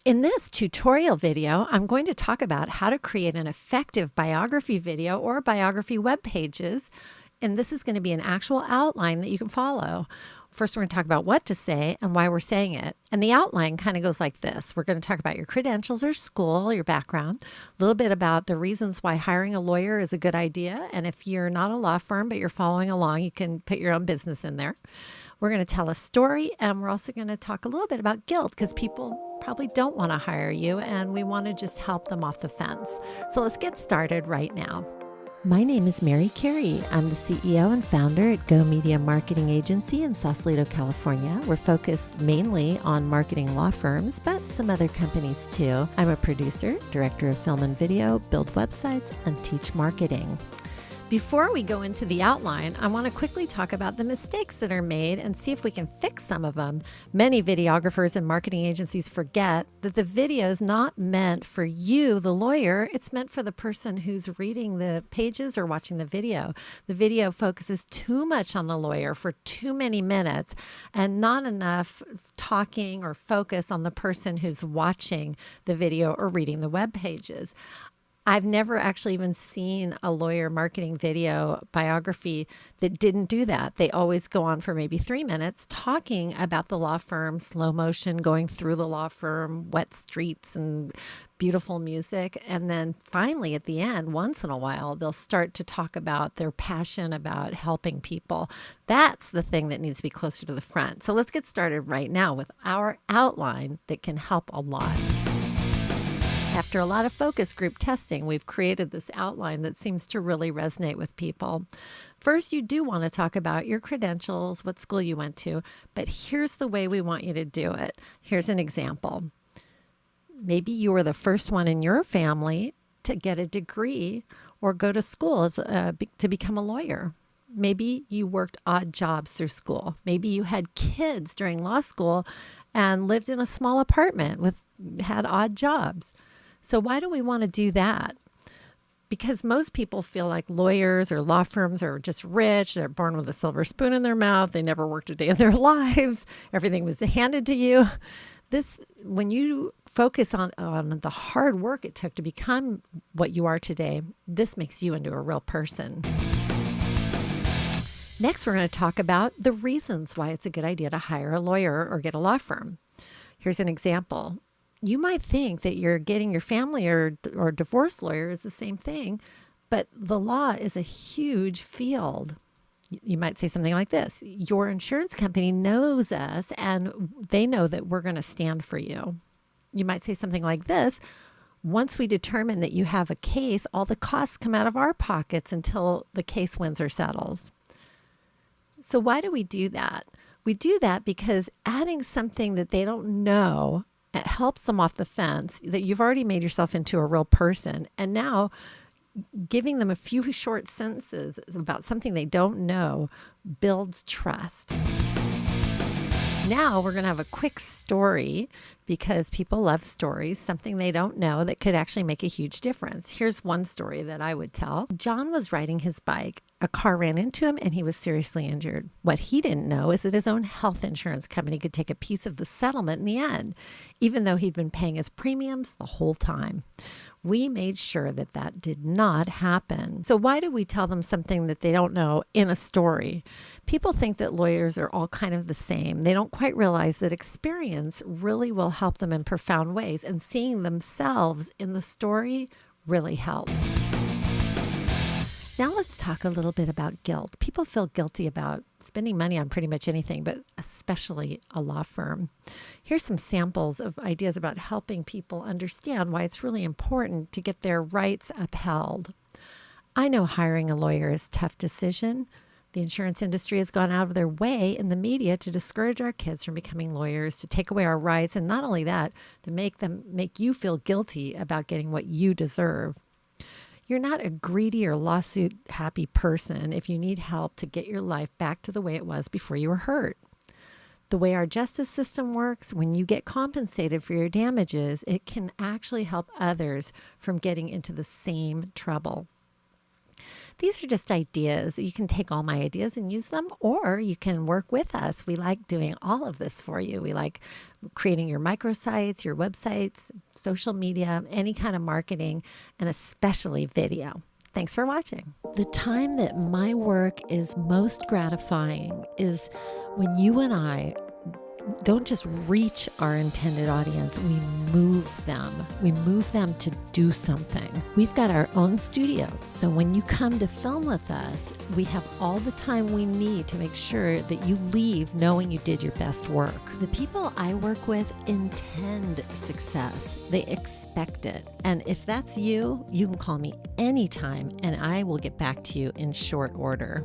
In this tutorial video, I'm going to talk about how to create an effective biography video or biography web pages. And this is going to be an actual outline that you can follow. First, we're going to talk about what to say and why we're saying it. And the outline kind of goes like this. We're going to talk about your credentials or school, your background, a little bit about the reasons why hiring a lawyer is a good idea. And if you're not a law firm, but you're following along, you can put your own business in there. We're going to tell a story, and we're also going to talk a little bit about guilt because people probably don't want to hire you, and we want to just help them off the fence. So let's get started right now. My name is Mary Carey. I'm the CEO and founder at Go Media Marketing Agency in Sausalito, California. We're focused mainly on marketing law firms, but some other companies too. I'm a producer, director of film and video, build websites, and teach marketing. Before we go into the outline, I want to quickly talk about the mistakes that are made and see if we can fix some of them. Many videographers and marketing agencies forget that the video is not meant for you, the lawyer. It's meant for the person who's reading the pages or watching the video. The video focuses too much on the lawyer for too many minutes and not enough talking or focus on the person who's watching the video or reading the web pages. I've never actually even seen a lawyer marketing video biography that didn't do that. They always go on for maybe 3 minutes talking about the law firm, slow motion going through the law firm, wet streets and beautiful music. And then finally at the end, once in a while, they'll start to talk about their passion about helping people. That's the thing that needs to be closer to the front. So let's get started right now with our outline that can help a lot. After a lot of focus group testing, we've created this outline that seems to really resonate with people. First, you do want to talk about your credentials, what school you went to, but here's the way we want you to do it. Here's an example. Maybe you were the first one in your family to get a degree or go to school to become a lawyer. Maybe you worked odd jobs through school. Maybe you had kids during law school and lived in a small apartment had odd jobs. So why do we want to do that? Because most people feel like lawyers or law firms are just rich. They're born with a silver spoon in their mouth. They never worked a day in their lives. Everything was handed to you. When you focus on the hard work it took to become what you are today, this makes you into a real person. Next, we're going to talk about the reasons why it's a good idea to hire a lawyer or get a law firm. Here's an example. You might think that you're getting your family or divorce lawyer is the same thing, but the law is a huge field. You might say something like this. Your insurance company knows us and they know that we're going to stand for you. You might say something like this. Once we determine that you have a case, all the costs come out of our pockets until the case wins or settles. So why do we do that? We do that because adding something that they don't know, it helps them off the fence, that you've already made yourself into a real person. And now giving them a few short sentences about something they don't know builds trust. Now we're going to have a quick story because people love stories, something they don't know that could actually make a huge difference. Here's one story that I would tell. John was riding his bike. A car ran into him and he was seriously injured. What he didn't know is that his own health insurance company could take a piece of the settlement in the end, even though he'd been paying his premiums the whole time. We made sure that that did not happen. So why do we tell them something that they don't know in a story? People think that lawyers are all kind of the same. They don't quite realize that experience really will help them in profound ways, and seeing themselves in the story really helps. Now let's talk a little bit about guilt. People feel guilty about spending money on pretty much anything, but especially a law firm. Here's some samples of ideas about helping people understand why it's really important to get their rights upheld. I know hiring a lawyer is a tough decision. The insurance industry has gone out of their way in the media to discourage our kids from becoming lawyers, to take away our rights, and not only that, to make you feel guilty about getting what you deserve. You're not a greedy or lawsuit happy person if you need help to get your life back to the way it was before you were hurt. The way our justice system works, when you get compensated for your damages, it can actually help others from getting into the same trouble. These are just ideas. You can take all my ideas and use them, or you can work with us. We like doing all of this for you. We like creating your microsites, your websites, social media, any kind of marketing, and especially video. Thanks for watching. The time that my work is most gratifying is when you and I don't just reach our intended audience, we move them. We move them to do something. We've got our own studio, so when you come to film with us, we have all the time we need to make sure that you leave knowing you did your best work. The people I work with intend success. They expect it. And if that's you, you can call me anytime and I will get back to you in short order.